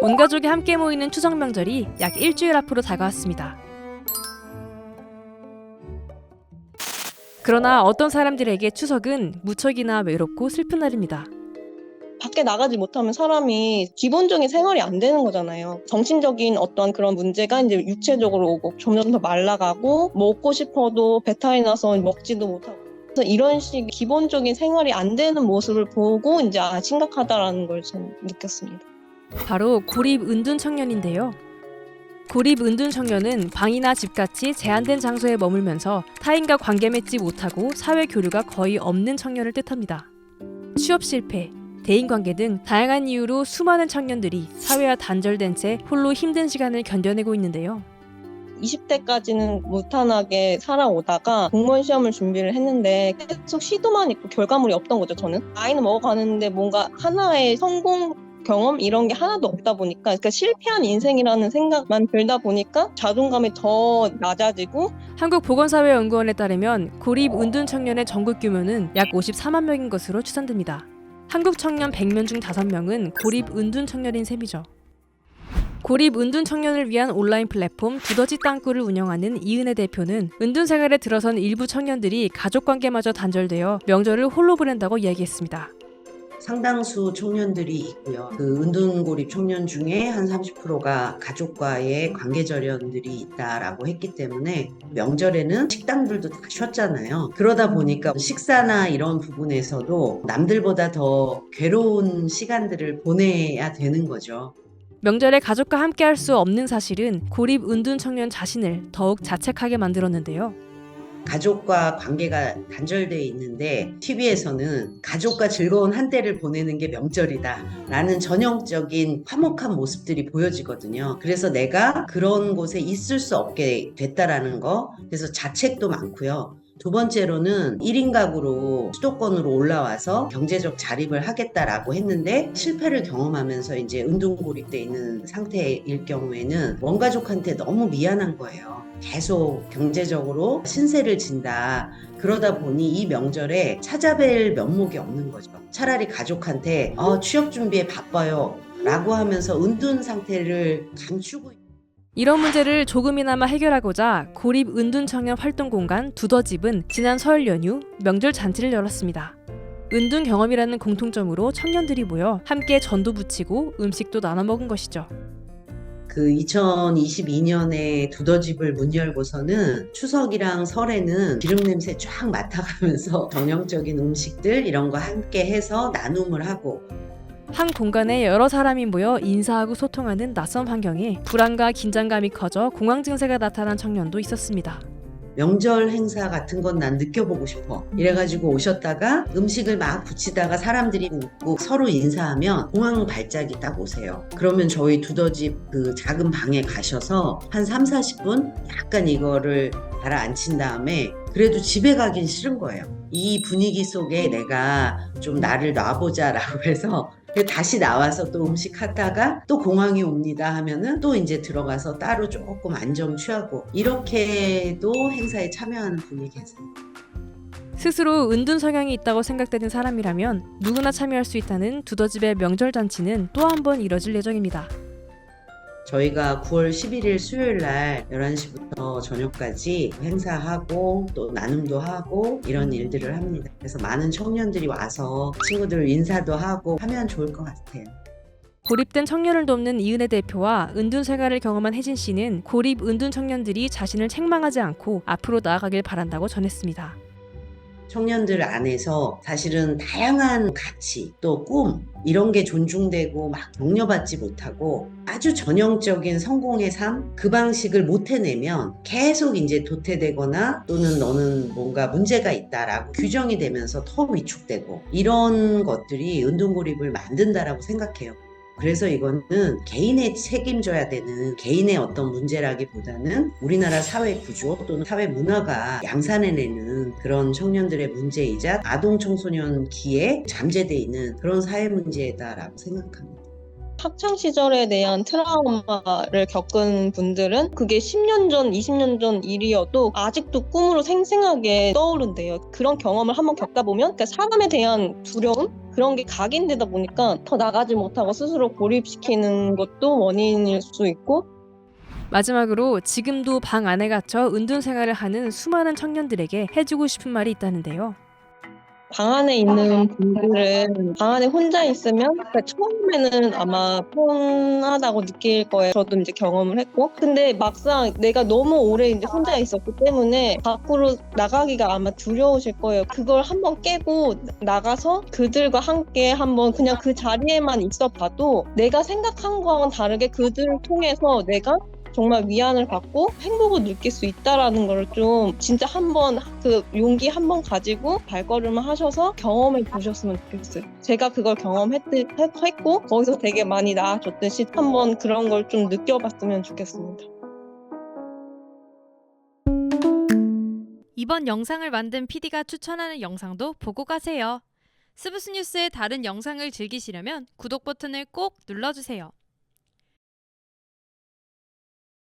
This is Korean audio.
온 가족이 함께 모이는 추석 명절이 약 일주일 앞으로 다가왔습니다. 그러나 어떤 사람들에게 추석은 무척이나 외롭고 슬픈 날입니다. 밖에 나가지 못하면 사람이 기본적인 생활이 안 되는 거잖아요. 정신적인 어떤 그런 문제가 이제 육체적으로 오고 점점 더 말라가고 먹고 싶어도 배탈이 나서 먹지도 못하고. 그래서 이런 식 기본적인 생활이 안 되는 모습을 보고 이제 심각하다라는 걸 좀 느꼈습니다. 바로 고립 은둔 청년인데요. 고립 은둔 청년은 방이나 집같이 제한된 장소에 머물면서 타인과 관계 맺지 못하고 사회 교류가 거의 없는 청년을 뜻합니다. 취업 실패, 대인관계 등 다양한 이유로 수많은 청년들이 사회와 단절된 채 홀로 힘든 시간을 견뎌내고 있는데요. 20대까지는 무탄하게 살아오다가 공무원 시험을 준비를 했는데 계속 시도만 있고 결과물이 없던 거죠, 저는. 나이는 먹어가는데 뭔가 하나의 성공 경험 이런 게 하나도 없다 보니까 그러니까 실패한 인생이라는 생각만 들다 보니까 자존감이 더 낮아지고. 한국보건사회연구원에 따르면 고립 은둔 청년의 전국 규모는 약 54만 명인 것으로 추산됩니다. 한국 청년 100명 중 5명은 고립 은둔 청년인 셈이죠. 고립 은둔 청년을 위한 온라인 플랫폼 두더지 땅굴을 운영하는 이은혜 대표는 은둔 생활에 들어선 일부 청년들이 가족관계마저 단절되어 명절을 홀로 보낸다고 이야기했습니다. 상당수 청년들이 있고요. 그 은둔고립 청년 중에 한 30%가 가족과의 관계절연들이 있다라고 했기 때문에 명절에는 식당들도 다 쉬었잖아요. 그러다 보니까 식사나 이런 부분에서도 남들보다 더 괴로운 시간들을 보내야 되는 거죠. 명절에 가족과 함께 할 수 없는 사실은 고립 은둔 청년 자신을 더욱 자책하게 만들었는데요. 가족과 관계가 단절되어 있는데 TV에서는 가족과 즐거운 한때를 보내는 게 명절이다 라는 전형적인 화목한 모습들이 보여지거든요. 그래서 내가 그런 곳에 있을 수 없게 됐다라는 거, 그래서 자책도 많고요. 두 번째로는 1인 가구로 수도권으로 올라와서 경제적 자립을 하겠다라고 했는데 실패를 경험하면서 이제 은둔고립돼 있는 상태일 경우에는 원가족한테 너무 미안한 거예요. 계속 경제적으로 신세를 진다. 그러다 보니 이 명절에 찾아뵐 면목이 없는 거죠. 차라리 가족한테 취업 준비에 바빠요 라고 하면서 은둔 상태를 감추고. 이런 문제를 조금이나마 해결하고자 고립 은둔 청년 활동 공간 두더집은 지난 설 연휴 명절 잔치를 열었습니다. 은둔 경험이라는 공통점으로 청년들이 모여 함께 전도 부치고 음식도 나눠 먹은 것이죠. 그 2022년에 두더집을 문 열고서는 추석이랑 설에는 기름 냄새 쫙 맡아가면서 전형적인 음식들 이런 거 함께 해서 나눔을 하고, 한 공간에 여러 사람이 모여 인사하고 소통하는 낯선 환경에 불안과 긴장감이 커져 공황 증세가 나타난 청년도 있었습니다. 명절 행사 같은 건 난 느껴보고 싶어 이래가지고 오셨다가 음식을 막 붙이다가 사람들이 웃고 서로 인사하면 공황 발작이 딱 오세요. 그러면 저희 두더집 그 작은 방에 가셔서 한 3-40분 약간 이거를 가라앉힌 다음에 그래도 집에 가긴 싫은 거예요. 이 분위기 속에 내가 좀 나를 놔보자 라고 해서 다시 나와서 또 음식 하다가 또 공황이 옵니다 하면은 또 이제 들어가서 따로 조금 안정 취하고 이렇게도 행사에 참여하는 분위기에서. 스스로 은둔 성향이 있다고 생각되는 사람이라면 누구나 참여할 수 있다는 두더집의 명절 잔치는 또 한 번 이뤄질 예정입니다. 저희가 9월 11일 수요일 날 11시부터 저녁까지 행사하고 또 나눔도 하고 이런 일들을 합니다. 그래서 많은 청년들이 와서 친구들 인사도 하고 하면 좋을 것 같아요. 고립된 청년을 돕는 이은혜 대표와 은둔 생활을 경험한 혜진 씨는 고립 은둔 청년들이 자신을 책망하지 않고 앞으로 나아가길 바란다고 전했습니다. 청년들 안에서 사실은 다양한 가치 또 꿈 이런 게 존중되고 막 격려받지 못하고 아주 전형적인 성공의 삶 그 방식을 못 해내면 계속 이제 도태되거나 또는 너는 뭔가 문제가 있다라고 규정이 되면서 더 위축되고 이런 것들이 은둔고립을 만든다라고 생각해요. 그래서 이거는 개인의 책임져야 되는 개인의 어떤 문제라기보다는 우리나라 사회 구조 또는 사회 문화가 양산해내는 그런 청년들의 문제이자 아동 청소년기에 잠재되어 있는 그런 사회 문제다라고 생각합니다. 학창 시절에 대한 트라우마를 겪은 분들은 그게 10년 전, 20년 전 일이어도 아직도 꿈으로 생생하게 떠오른대요. 그런 경험을 한번 겪다 보면 그러니까 사람에 대한 두려움? 그런 게 각인되다 보니까 더 나가지 못하고 스스로 고립시키는 것도 원인일 수 있고 마지막으로 지금도 방 안에 갇혀 은둔 생활을 하는 수많은 청년들에게 해주고 싶은 말이 있다는데요. 방 안에 있는 분들은 방 안에 혼자 있으면 그러니까 처음에는 아마 편하다고 느낄 거예요. 저도 이제 경험을 했고 근데 막상 내가 너무 오래 이제 혼자 있었기 때문에 밖으로 나가기가 아마 두려우실 거예요. 그걸 한번 깨고 나가서 그들과 함께 한번 그냥 그 자리에만 있어 봐도 내가 생각한 거와는 다르게 그들을 통해서 내가 정말 위안을 받고 행복을 느낄 수 있다라는 걸 좀 진짜 한번 그 용기 한번 가지고 발걸음을 하셔서 경험해 보셨으면 좋겠어요. 제가 그걸 경험했고 거기서 되게 많이 나아졌듯이 한번 그런 걸 좀 느껴봤으면 좋겠습니다. 이번 영상을 만든 PD가 추천하는 영상도 보고 가세요. 스브스 뉴스의 다른 영상을 즐기시려면 구독 버튼을 꼭 눌러주세요.